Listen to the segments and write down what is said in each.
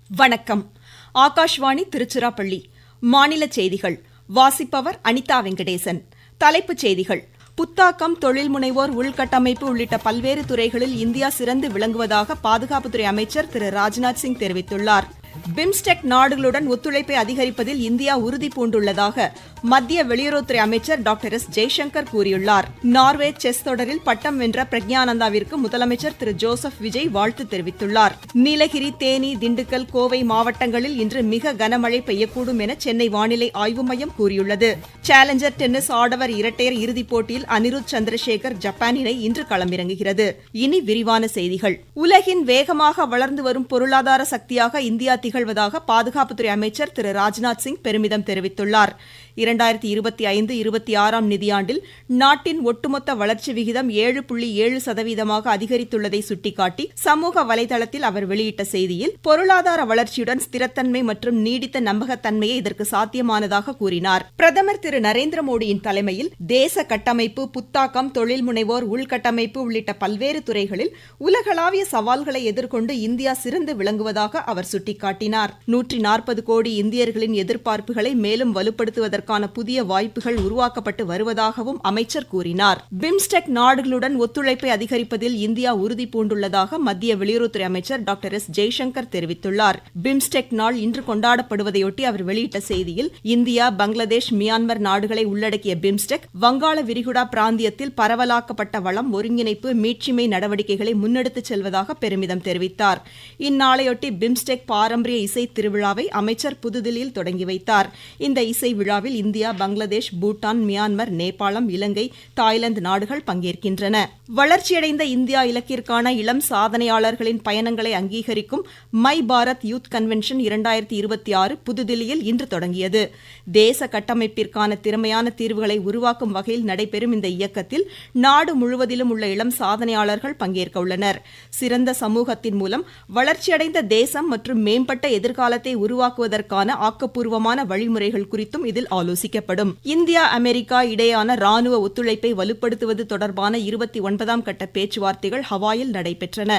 வணக்கம். ஆகாஷ்வாணி திருச்சிராப்பள்ளி. மாநில செய்திகள் வாசிப்பவர் அனிதா வெங்கடேசன். தலைப்புச் செய்திகள்: புத்தாக்கம், தொழில் முனைவோர், உள்கட்டமைப்பு உள்ளிட்ட பல்வேறு துறைகளில் இந்தியா சிறந்து விளங்குவதாக பாதுகாப்புத்துறை அமைச்சர் திரு ராஜ்நாத் சிங் தெரிவித்துள்ளார். பிம்ஸ்டெக் நாடுகளுடன் ஒத்துழைப்பை அதிகரிப்பதில் இந்தியா உறுதி பூண்டுள்ளதாக மத்திய வெளியுறவுத்துறை அமைச்சர் டாக்டர் எஸ். ஜெய்சங்கர் கூறியுள்ளார். நார்வே செஸ் தொடரில் பட்டம் வென்ற பிரக்ஞானந்தாவிற்கு முதலமைச்சர் திரு ஜோசப் விஜய் வாழ்த்து தெரிவித்துள்ளார். நீலகிரி, தேனி, திண்டுக்கல், கோவை மாவட்டங்களில் இன்று மிக கனமழை பெய்யக்கூடும் என சென்னை வானிலை ஆய்வு மையம் கூறியுள்ளது. சேலஞ்சர் டென்னிஸ் ஆடவர் இரட்டையர் இறுதிப் போட்டியில் அனிருத் சந்திரசேகர் ஜப்பான் இணை இன்று களமிறங்குகிறது. இனி விரிவான செய்திகள். உலகின் வேகமாக வளர்ந்து வரும் பொருளாதார சக்தியாக இந்தியா திகழ்வதாக பாதுகாப்புத்துறை அமைச்சர் திரு ராஜ்நாத் சிங் பெருமிதம் தெரிவித்துள்ளார். 2025-26 நிதியாண்டில் நாட்டின் ஒட்டுமொத்த வளர்ச்சி விகிதம் 7.7% அதிகரித்துள்ளதை சுட்டிக்காட்டி சமூக வலைதளத்தில் அவர் வெளியிட்ட செய்தியில், பொருளாதார வளர்ச்சியுடன் ஸ்திரத்தன்மை மற்றும் நீடித்த நம்பகத்தன்மையே இதற்கு சாத்தியமானதாக கூறினார். பிரதமர் திரு நரேந்திர மோடியின் தலைமையில் தேச கட்டமைப்பு, புத்தாக்கம், தொழில் முனைவோர், உள்கட்டமைப்பு உள்ளிட்ட பல்வேறு துறைகளில் உலகளாவிய சவால்களை எதிர்கொண்டு இந்தியா சிறந்து விளங்குவதாக அவர் சுட்டிக்காட்டினார். 140 கோடி இந்தியர்களின் எதிர்பார்ப்புகளை மேலும் வலுப்படுத்துவதற்கான புதிய வாய்ப்புகள் உருவாக்கப்பட்டு வருவதாகவும் அமைச்சர் கூறினார். பிம்ஸ்டெக் நாடுகளுடன் ஒத்துழைப்பை அதிகரிப்பதில் இந்தியா உறுதி பூண்டுள்ளதாக மத்திய வெளியுறவுத்துறை அமைச்சர் டாக்டர் எஸ். ஜெய்சங்கர் தெரிவித்துள்ளார். பிம்ஸ்டெக் நாள் இன்று கொண்டாடப்படுவதையொட்டி அவர் வெளியிட்ட செய்தியில், இந்தியா, பங்களாதேஷ், மியான்மர் நாடுகளை உள்ளடக்கிய பிம்ஸ்டெக் வங்காள விரிகுடா பிராந்தியத்தில் பரவலாக்கப்பட்ட வளம், ஒருங்கிணைப்பு, மீட்சிமை நடவடிக்கைகளை முன்னெடுத்துச் செல்வதாக பெருமிதம் தெரிவித்தார். இந்நாளையொட்டி பிம்ஸ்டெக் பாரம்பரிய இசை திருவிழாவை அமைச்சர் புதுதில்லியில் தொடங்கி வைத்தார். இந்த இசை விழாவில் இந்தியா, பங்களாதேஷ், பூட்டான், மியான்மர், நேபாளம், இலங்கை, தாய்லாந்து நாடுகள் பங்கேற்கின்றன. வளர்ச்சியடைந்த இந்தியா இலக்கிற்கான இளம் சாதனையாளர்களின் பயணங்களை அங்கீகரிக்கும் மை பாரத் யூத் கன்வென்ஷன் 2026 புதுதில்லியில் இன்று தொடங்கியது. தேச கட்டமைப்பிற்கான திறமையான தீர்வுகளை உருவாக்கும் வகையில் நடைபெறும் இந்த இயக்கத்தில் நாடு முழுவதிலும் உள்ள இளம் சாதனையாளர்கள் பங்கேற்க உள்ளனர். சிறந்த சமூகத்தின் மூலம் வளர்ச்சியடைந்த தேசம் மற்றும் மேம்பட்ட எதிர்காலத்தை உருவாக்குவதற்கான ஆக்கப்பூர்வமான வழிமுறைகள் குறித்தும் இதில் ஆலோசிக்கப்படும். இந்தியா, அமெரிக்கா இடையேயான ராணுவ ஒத்துழைப்பை வலுப்படுத்துவது தொடர்பான 29ஆம் கட்ட பேச்சுவார்த்தைகள் ஹவாயில் நடைபெற்றன.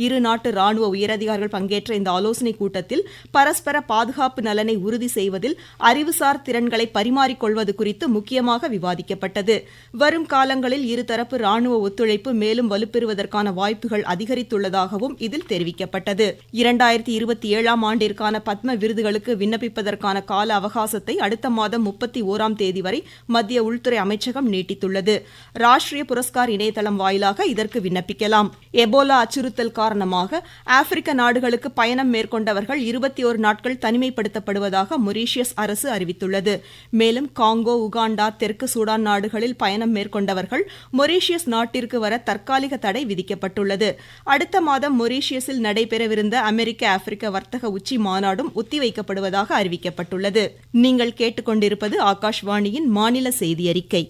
இரு நாட்டு ராணுவ உயரதிகாரிகள் பங்கேற்ற இந்த ஆலோசனைக் கூட்டத்தில் பரஸ்பர பாதுகாப்பு நலனை உறுதி செய்வதில் அறிவுசார் திறன்களை பரிமாறிக்கொள்வது குறித்து முக்கியமாக விவாதிக்கப்பட்டது. வரும் காலங்களில் இருதரப்பு ராணுவ ஒத்துழைப்பு மேலும் வலுப்பெறுவதற்கான வாய்ப்புகள் அதிகரித்துள்ளதாகவும் இதில் தெரிவிக்கப்பட்டது. 2027ஆம் ஆண்டிற்கான பத்ம விருதுகளுக்கு விண்ணப்பிப்பதற்கான கால அவகாசத்தை அடுத்த மாதம் 31ஆம் தேதி வரை மத்திய உள்துறை அமைச்சகம் நீட்டித்துள்ளது. ராஷ்டிரிய புரஸ்கார் இணையதளம் வாயிலாக இதற்கு விண்ணப்பிக்கலாம். எபோலா அச்சுறுத்தல் காரணமாக ஆப்பிரிக்க நாடுகளுக்கு பயணம் மேற்கொண்டவர்கள் 21 நாட்கள் தனிமைப்படுத்தப்படுவதாக மொரீஷியஸ் அரசு அறிவித்துள்ளது. மேலும் காங்கோ, உகாண்டா, தெற்கு சூடான் நாடுகளில் பயணம் மேற்கொண்டவர்கள் மொரீஷியஸ் நாட்டிற்கு வர தற்காலிக தடை விதிக்கப்பட்டுள்ளது. அடுத்த மாதம் மொரீஷியஸில் நடைபெறவிருந்த அமெரிக்க ஆப்பிரிக்க வர்த்தக உச்சி மாநாடும் ஒத்திவைக்கப்படுவதாக அறிவிக்கப்பட்டுள்ளது. நீங்கள் கேட்டுக்கொண்டிருப்பது ஆகாஷ்வாணியின் மாநில செய்தி அறிக்கை.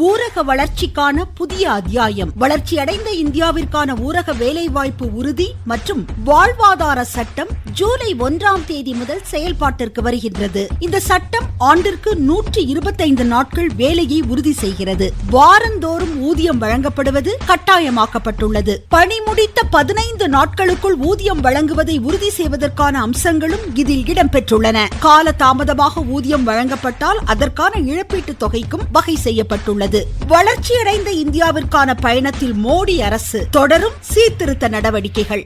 ஊரக வளர்ச்சிக்கான புதிய அத்தியாயம். வளர்ச்சியடைந்த இந்தியாவிற்கான ஊரக வேலைவாய்ப்பு உறுதி மற்றும் வாழ்வாதார சட்டம் ஜூலை 1ஆம் தேதி முதல் செயல்பாட்டிற்கு வருகின்றது. இந்த சட்டம் ஆண்டிற்கு 125 நாட்கள் வேலையை உறுதி செய்கிறது. வாரந்தோறும் ஊதியம் வழங்கப்படுவது கட்டாயமாக்கப்பட்டுள்ளது. பணி முடித்த 15 நாட்களுக்குள் ஊதியம் வழங்குவதை உறுதி செய்வதற்கான அம்சங்களும் இதில் இடம்பெற்றுள்ளன. கால தாமதமாக ஊதியம் வழங்கப்பட்டால் அதற்கான இழப்பீட்டுத் தொகைக்கும் வகை செய்யப்பட்டுள்ளது. வளர்ச்சியடைந்த இந்தியாவிற்கான பயணத்தில் மோடி அரசு தொடரும் சீர்திருத்த நடவடிக்கைகள்.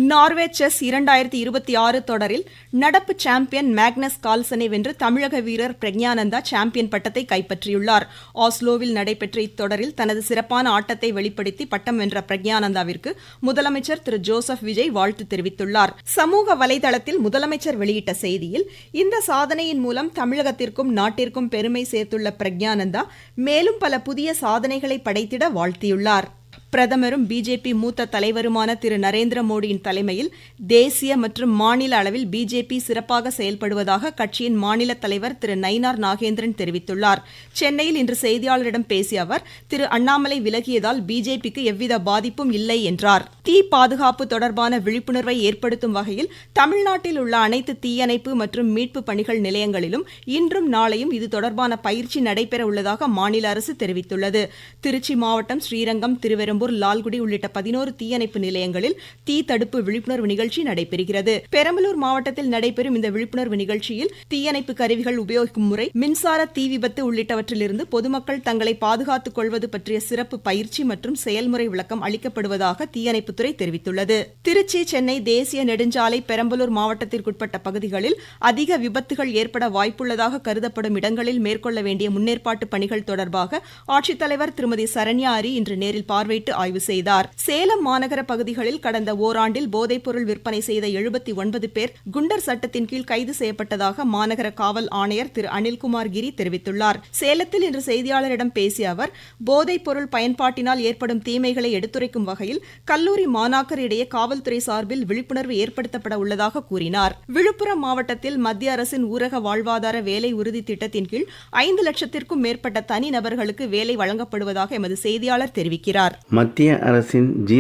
நார்வே செஸ் 2026 தொடரில் நடப்பு சாம்பியன் மேக்னஸ் கால்சனை வென்று தமிழக வீரர் பிரக்ஞானந்தா சாம்பியன் பட்டத்தை கைப்பற்றியுள்ளார். ஆஸ்லோவில் நடைபெற்ற இத்தொடரில் தனது சிறப்பான ஆட்டத்தை வெளிப்படுத்தி பட்டம் வென்ற பிரக்ஞானந்தாவிற்கு முதலமைச்சர் திரு ஜோசப் விஜய் வாழ்த்து தெரிவித்துள்ளார். சமூக வலைதளத்தில் முதலமைச்சர் வெளியிட்ட செய்தியில், இந்த சாதனையின் மூலம் தமிழகத்திற்கும் நாட்டிற்கும் பெருமை சேர்த்துள்ள பிரக்ஞானந்தா மேலும் பல புதிய சாதனைகளை படைத்திட வாழ்த்தியுள்ளார். பிரதமரும் பிஜேபி மூத்த தலைவருமான திரு நரேந்திர மோடியின் தலைமையில் தேசிய மற்றும் மாநில அளவில் பிஜேபி சிறப்பாக செயல்படுவதாக கட்சியின் மாநில தலைவர் திரு நயினார் நாகேந்திரன் தெரிவித்துள்ளார். சென்னையில் இன்று செய்தியாளரிடம் பேசிய அவர், திரு அண்ணாமலை விலகியதால் பிஜேபிக்கு எவ்வித பாதிப்பும் இல்லை என்றார். தீ பாதுகாப்பு தொடர்பான விழிப்புணர்வை ஏற்படுத்தும் வகையில் தமிழ்நாட்டில் உள்ள அனைத்து தீயணைப்பு மற்றும் மீட்பு பணிகள் நிலையங்களிலும் இன்றும் நாளையும் இது தொடர்பான பயிற்சி நடைபெற உள்ளதாக மாநில அரசு தெரிவித்துள்ளது. திருச்சி மாவட்டம் ஸ்ரீரங்கம், திருவெரும்பூர், லால்குடி உள்ளிட்ட 11 தீயணைப்பு நிலையங்களில் தீ தடுப்பு விழிப்புணர்வு நிகழ்ச்சி நடைபெறுகிறது. பெரம்பலூர் மாவட்டத்தில் நடைபெறும் இந்த விழிப்புணர்வு நிகழ்ச்சியில் தீயணைப்பு கருவிகள் உபயோகிக்கும் முறை, மின்சார தீ விபத்து உள்ளிட்டவற்றிலிருந்து பொதுமக்கள் தங்களை பாதுகாத்துக் கொள்வது பற்றிய சிறப்பு பயிற்சி மற்றும் செயல்முறை விளக்கம் அளிக்கப்படுவதாக தீயணைப்புத்துறை தெரிவித்துள்ளது. திருச்சி, சென்னை தேசிய நெடுஞ்சாலை, பெரம்பலூர் மாவட்டத்திற்குட்பட்ட பகுதிகளில் அதிக விபத்துகள் ஏற்பட வாய்ப்புள்ளதாக கருதப்படும் இடங்களில் மேற்கொள்ள வேண்டிய முன்னேற்பாட்டு பணிகள் தொடர்பாக ஆட்சித்தலைவர் திருமதி சரண்யா அரி இன்று நேரில் பார்வையிட்டு ஆய்வு செய்தார். சேலம் மாநகர பகுதிகளில் கடந்த ஓராண்டில் போதைப்பொருள் விற்பனை செய்த 79 பேர் குண்டர் சட்டத்தின் கீழ் கைது செய்யப்பட்டதாக மாநகர காவல் ஆணையர் திரு அனில்குமார் கிரி தெரிவித்துள்ளார். சேலத்தில் இன்று செய்தியாளரிடம் பேசிய அவர், போதைப்பொருள் பயன்பாட்டினால் ஏற்படும் தீமைகளை எடுத்துரைக்கும் வகையில் கல்லூரி மாணாக்கரிடையே காவல்துறை சார்பில் விழிப்புணர்வு ஏற்படுத்தப்பட உள்ளதாக கூறினார். விழுப்புரம் மாவட்டத்தில் மத்திய அரசின் ஊரக வாழ்வாதார வேலை உறுதி திட்டத்தின் கீழ் 5 லட்சத்திற்கும் மேற்பட்ட தனிநபர்களுக்கு வேலை வழங்கப்படுவதாக எமது செய்தியாளர் தெரிவிக்கிறார். மத்திய அரசின் ஜி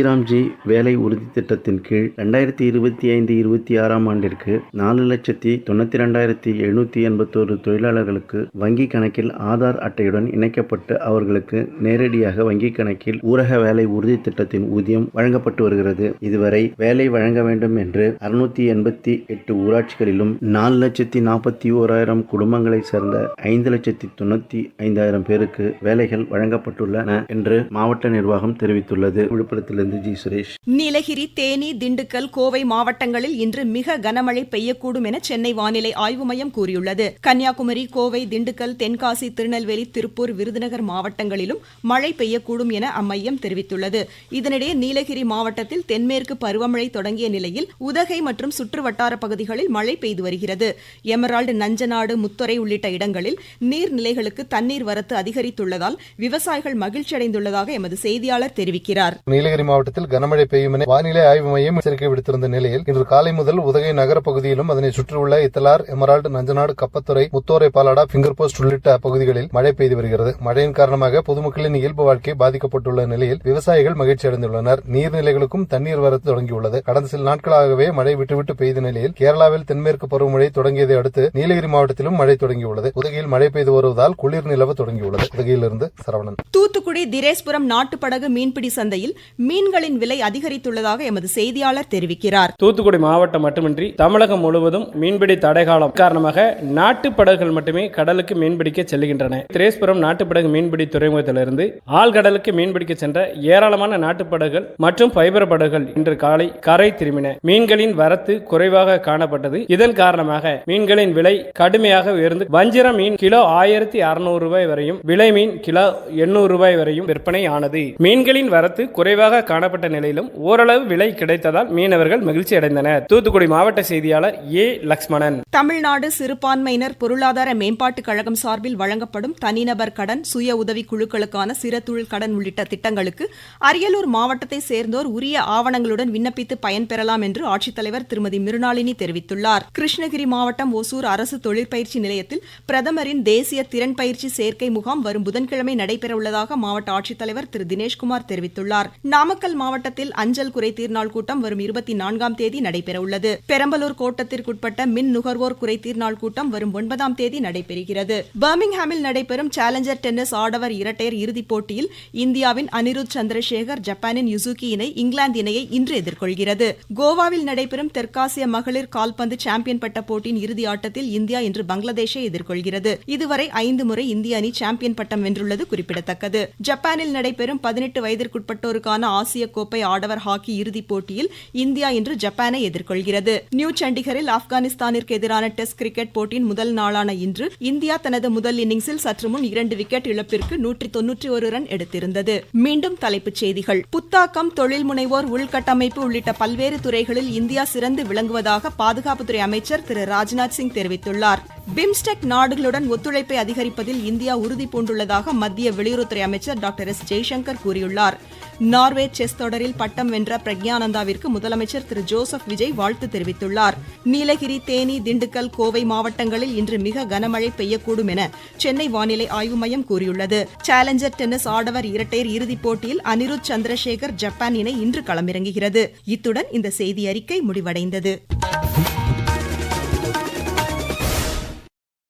வேலை உறுதி திட்டத்தின் கீழ் 2025-26 ஆண்டிற்கு 4,92,781 தொழிலாளர்களுக்கு வங்கி கணக்கில் ஆதார் அட்டையுடன் இணைக்கப்பட்டு அவர்களுக்கு நேரடியாக வங்கி கணக்கில் ஊரக வேலை உறுதி திட்டத்தின் ஊதியம் வழங்கப்பட்டு வருகிறது. இதுவரை வேலை வழங்க வேண்டும் என்று 688 ஊராட்சிகளிலும் 4,41,000 குடும்பங்களை சேர்ந்த 5,95,000 பேருக்கு வேலைகள் வழங்கப்பட்டுள்ளன என்று மாவட்ட நிர்வாகம் தெரிவித்துள்ளது. விழுப்புரத்திலிருந்து ஜி சுரேஷ். நீலகிரி, தேனி, திண்டுக்கல், கோவை மாவட்டங்களில் இன்று மிக கனமழை பெய்யக்கூடும் என சென்னை வானிலை ஆய்வு மையம் கூறியுள்ளது. கன்னியாகுமரி, கோவை, திண்டுக்கல், தென்காசி, திருநெல்வேலி, திருப்பூர், விருதுநகர் மாவட்டங்களிலும் மழை பெய்யக்கூடும் என அம்மையம் தெரிவித்துள்ளது. இதனிடையே நீலகிரி மாவட்டத்தில் தென்மேற்கு பருவமழை தொடங்கிய நிலையில் உதகை மற்றும் சுற்று வட்டார பகுதிகளில் மழை பெய்து வருகிறது. எமரால்டு, நஞ்சநாடு, முத்துறை உள்ளிட்ட இடங்களில் நீர்நிலைகளுக்கு தண்ணீர் வரத்து அதிகரித்துள்ளதால் விவசாயிகள் மகிழ்ச்சியடைந்துள்ளதாக எமது செய்தியாளர் தெரிவிக்கிறார். நீலகிரி மாவட்டத்தில் கனமழை பெய்யும் என வானிலை ஆய்வு மையம் எச்சரிக்கை விடுத்திருந்த நிலையில் இன்று காலை முதல் உதகை நகர பகுதியிலும் அதனை சுற்றியுள்ள Ithalar, Emerald, Nanjanadu, Kappathurai, Muthorai, Palada, finger post உள்ளிட்ட பகுதிகளில் மழை பெய்து வருகிறது. மழையின் காரணமாக பொதுமக்களின் இயல்பு வாழ்க்கை பாதிக்கப்பட்டுள்ள நிலையில் விவசாயிகள் மகிழ்ச்சி அடைந்துள்ளனர். நீர்நிலைகளுக்கும் தண்ணீர் வரத்து தொடங்கியுள்ளது. கடந்த சில நாட்களாகவே மழை விட்டுவிட்டு பெய்த நிலையில் கேரளாவில் தென்மேற்கு பருவமழை தொடங்கியதை அடுத்து நீலகிரி மாவட்டத்திலும் மழை தொடங்கியுள்ளது. உதகையில் மழை பெய்து வருவதால் குளிர் நிலவ தொடங்கியுள்ளது. உதகையிலிருந்து சரவணன். தூத்துக்குடி திரேஸ்புரம் நாட்டுப்படகு மீன்பிடி சந்தையில் மீன்களின் விலை அதிகரித்துள்ளதாக எமது செய்தியாளர் தெரிவிக்கிறார். தூத்துக்குடி மாவட்டம் மட்டுமின்றி தமிழகம் முழுவதும் மீன்பிடி தடைகாலம் காரணமாக நாட்டுப்படகுகள் மட்டுமே கடலுக்கு மீன்பிடிக்க செல்கின்றன. திரேஸ்புரம் நாட்டுப்படகு மீன்பிடி துறைமுகத்திலிருந்து ஆழ்கடலுக்கு மீன்பிடிக்க சென்ற ஏராளமான நாட்டுப்படகுகள் மற்றும் ஃபைபர் படகுகள் இன்று காலை கரை திரும்பின. மீன்களின் வரத்து குறைவாக காணப்பட்டது. இதன் காரணமாக மீன்களின் விலை கடுமையாக உயர்ந்து வஞ்சிர மீன் கிலோ 1,600 ரூபாய் வரையும், விலை மீன் கிலோ 800 ரூபாய் வரையும் விற்பனை ஆனது. மீன்களின் வரத்து குறைவாக காணப்பட்ட நிலையிலும் ஓரளவு விலை கிடைத்ததால் மீனவர்கள் மகிழ்ச்சி அடைந்தனர். தூத்துக்குடி மாவட்ட செய்தியாளர் ஏ. லக்ஷ்மணன். தமிழ்நாடு சிறுபான்மையினர் பொருளாதார மேம்பாட்டுக் கழகம் சார்பில் வழங்கப்படும் தனிநபர் கடன், சுய உதவி குழுக்களுக்கான சிறதொழில் கடன் உள்ளிட்ட திட்டங்களுக்கு அரியலூர் மாவட்டத்தை சேர்ந்தோர் உரிய ஆவணங்களுடன் விண்ணப்பித்து பயன்பெறலாம் என்று ஆட்சித்தலைவர் திருமதி மிருணாளினி தெரிவித்துள்ளார். கிருஷ்ணகிரி மாவட்டம் ஒசூர் அரசு தொழிற்பயிற்சி நிலையத்தில் பிரதமரின் தேசிய திறன் பயிற்சி சேர்க்கை முகாம் வரும் புதன்கிழமை நடைபெறவுள்ளதாக மாவட்ட ஆட்சித்தலைவர் திரு தினேஷ்குமார் தெரிவித்துள்ளார். நாமக்கல் மாவட்டத்தில் அஞ்சல் குறைதீர் நாள் கூட்டம் வரும் 24ஆம் தேதி நடைபெறவுள்ளது. பெரம்பலூர் கோட்டத்திற்குட்பட்ட மின் நுகர்வோர் குறைதீர் நாள் கூட்டம் வரும் 9ஆம் தேதி நடைபெறுகிறது. பர்மிங்ஹாமில் நடைபெறும் சேலஞ்சர் டென்னிஸ் ஆடவர் இரட்டையர் இறுதிப் போட்டியில் இந்தியாவின் அனிருத் சந்திரசேகர் ஜப்பானின் யுசுகி இணை இங்கிலாந்து இணையை இன்று எதிர்கொள்கிறது. கோவாவில் நடைபெறும் தெற்காசிய மகளிர் கால்பந்து சாம்பியன் பட்ட போட்டியின் இறுதி ஆட்டத்தில் இந்தியா இன்று பங்களாதேஷை எதிர்கொள்கிறது. இதுவரை 5 முறை இந்திய அணி சாம்பியன் பட்டம் வென்றுள்ளது குறிப்பிடத்தக்கது. ஜப்பானில் நடைபெறும் 18 வயதிற்குட்பட்டோருக்கான ஆசிய கோப்பை ஆடவர் ஹாக்கி இறுதிப் போட்டியில் இந்தியா இன்று ஜப்பானை எதிர்கொள்கிறது. நியூ சண்டிகரில் ஆப்கானிஸ்தானிற்கு எதிரான டெஸ்ட் கிரிக்கெட் போட்டியின் முதல் நாளான இன்று இந்தியா தனது முதல் இன்னிங்ஸில் சற்று முன் 2 விக்கெட் இழப்பிற்கு 191 ரன் எடுத்திருந்தது. மீண்டும் தலைப்புச் செய்திகள். புத்தாக்கம், தொழில் முனைவோர், உள்கட்டமைப்பு உள்ளிட்ட பல்வேறு துறைகளில் இந்தியா சிறந்து விளங்குவதாக பாதுகாப்புத்துறை அமைச்சர் திரு ராஜ்நாத் சிங் தெரிவித்துள்ளார். பிம்ஸ்டெக் நாடுகளுடன் ஒத்துழைப்பை அதிகரிப்பதில் இந்தியா உறுதி பூண்டுள்ளதாக மத்திய வெளியுறவுத்துறை அமைச்சர் டாக்டர் எஸ். ஜெய்சங்கர் கூறியுள்ளார். நார்வே செஸ் தொடரில் பட்டம் வென்ற பிரக்ஞானந்தாவிற்கு முதலமைச்சர் திரு ஜோசப் விஜய் வாழ்த்து தெரிவித்துள்ளார். நீலகிரி, தேனி, திண்டுக்கல், கோவை மாவட்டங்களில் இன்று மிக கனமழை பெய்யக்கூடும் என சென்னை வானிலை ஆய்வு மையம் கூறியுள்ளது. சேலஞ்சர் டென்னிஸ் ஆடவர் இரட்டையர் இறுதிப் போட்டியில் அனிருத் சந்திரசேகர் ஜப்பான் இணை இன்று களமிறங்குகிறது. இத்துடன் இந்த செய்தி அறிக்கை முடிவடைந்தது.